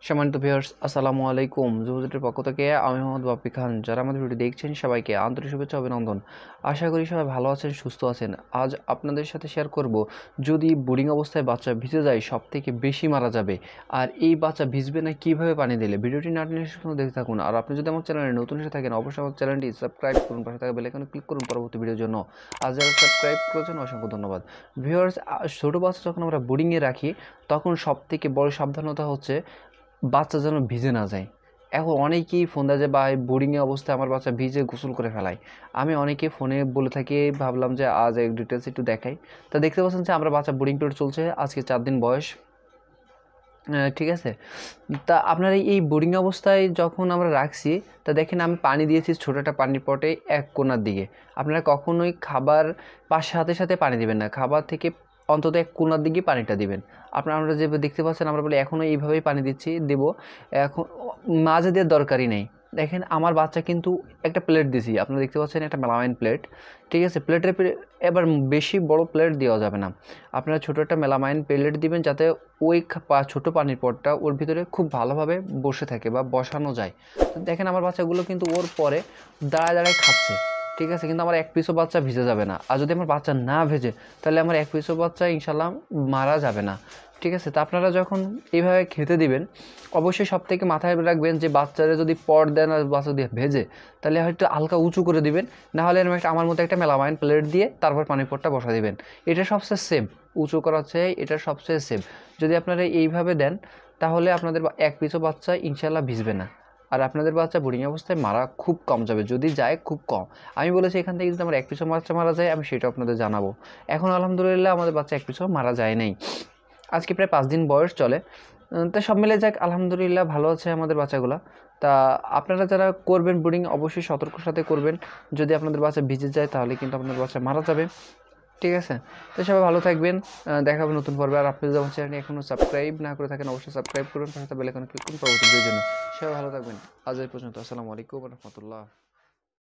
সম্মানিত ভিউয়ার্স, আসসালামু আলাইকুম। যুবজোটের পক্ষ থেকে আমি মোহাম্মদ বাপ্পি খান। যারা আমাদের ভিডিও দেখছেন সবাইকে আন্তরিক শুভেচ্ছা অভিনন্দন। আশা করি সবাই ভালো আছেন, সুস্থ আছেন। আজ আপনাদের সাথে শেয়ার করব, যদি বোর্ডিং অবস্থায় বাচ্চা ভিজে যায় সবথেকে বেশি মারা যাবে, আর এই বাচ্চা ভিজবে না কীভাবে পানি দিলে। ভিডিওটি না টেনে শেষ পর্যন্ত দেখতে থাকুন। আর আপনি যদি আমার চ্যানেলে নতুন এসে থাকেন অবশ্যই আমার চ্যানেলটি সাবস্ক্রাইব করুন, পাশে থাকা বেল আইকনে ক্লিক করুন পরবর্তী ভিডিওর জন্য। আর যারা সাবস্ক্রাইব করেছেন অসংখ্য ধন্যবাদ। ভিউয়ার্স, ছোটো বাচ্চা যখন আমরা বোর্ডিংয়ে রাখি তখন সবথেকে বড় সাবধানতা হচ্ছে বাচ্চা যেন ভিজে না যায়। এখন অনেকেই ফোন দেয় যে ভাই বোর্ডিংয়ে অবস্থায় আমার বাচ্চা ভিজে গোসল করে ফেলায়। আমি অনেকে ফোনে বলে থাকি, ভাবলাম যে আজ এক ডিটেলস একটু দেখাই। তা দেখতে পাচ্ছেন যে আমরা বাচ্চা বোর্ডিং পিরিয়ড চলছে, আজকে 4 দিন বয়স। ঠিক আছে, তা আপনারা এই বোর্ডিং অবস্থায় যখন আমরা রাখছি, তা দেখেন আমি পানি দিয়েছি ছোটো একটা পানির পটে এক কোণার দিকে। আপনারা কখনোই খাবার পাশে সাথে সাথে পানি দেবেন না, খাবার থেকে অন্তত এক কোণার দিকে পানিটা দিবেন। আমরা যে দেখতে পাচ্ছেন আমরা বলি এখনও এইভাবেই পানি দিচ্ছি, দেবো এখন, মাঝে দেওয়ার দরকারই নেই। দেখেন আমার বাচ্চা কিন্তু একটা প্লেট দিয়েছি, আপনারা দেখতে পাচ্ছেন একটা মেলামাইন প্লেট। ঠিক আছে, প্লেটের এবার বেশি বড় প্লেট দেওয়া যাবে না, আপনারা ছোটো একটা মেলামাইন প্লেট দিবেন যাতে ওই ছোটো পানির পটটা ওর ভিতরে খুব ভালোভাবে বসে থাকে বা বসানো যায়। দেখেন আমার বাচ্চাগুলো কিন্তু ওর পরে দাঁড়ায় দাঁড়ায় খাচ্ছে। ঠিক আছে, কিন্তু আমার এক পিসও বাচ্চা ভিজে যাবে না। আর যদি আমার বাচ্চা না ভেজে তাহলে আমার এক পিসও বাচ্চা ইনশাল্লাহ মারা যাবে না। ঠিক আছে, তা আপনারা যখন এইভাবে খেতে দিবেন অবশ্যই সবথেকে মাথায় রাখবেন যে বাচ্চারা যদি পট দেন আর বাচ্চা দিয়ে ভেজে, তাহলে হয়তো হালকা উঁচু করে দিবেন, নাহলে আমার মতো একটা মেলামাইন প্লেট দিয়ে তারপর পানির পটটা বসা দিবেন। এটা সবচেয়ে সেফ, উঁচু করার চেয়ে এটা সবচেয়ে সেফ। যদি আপনারা এইভাবে দেন তাহলে আপনাদের এক পিসও বাচ্চা ইনশাল্লাহ ভিজবে না। আর আপনাদের বাচ্চা বোর্ডিং অবস্থায় মারা খুব কম যাবে, যদি যায় খুব কম। আমি বলেছি এখান থেকে যদি আমার এক পিসও বাচ্চা মারা যায় আমি সেটা আপনাদের জানাবো। এখন আলহামদুলিল্লাহ আমাদের বাচ্চা এক পিসও মারা যায় নাই, আজকে প্রায় 5 দিন বয়স চলে। তা সব মিলে যাক আলহামদুলিল্লাহ ভালো আছে আমাদের বাচ্চাগুলো। তা আপনারা যারা করবেন বোর্ডিং অবশ্যই সতর্কর সাথে করবেন, যদি আপনাদের বাচ্চা ভিজে যায় তাহলে কিন্তু আপনাদের বাচ্চা মারা যাবে। ঠিক আছে, তো সবাই ভালো থাকবেন, দেখা হবে নতুন পর্বে। আর আপনি যদি আমার চ্যানেলটি এখনও সাবস্ক্রাইব না করে থাকেন অবশ্যই সাবস্ক্রাইব করুন, পাশে বেল আইকনে ক্লিক করুন পরবর্তী ভিডিওর জন্য। সবাই ভালো থাকবেন, আজ এই পর্যন্ত। আসসালামু আলাইকুম ওয়া রাহমাতুল্লাহ।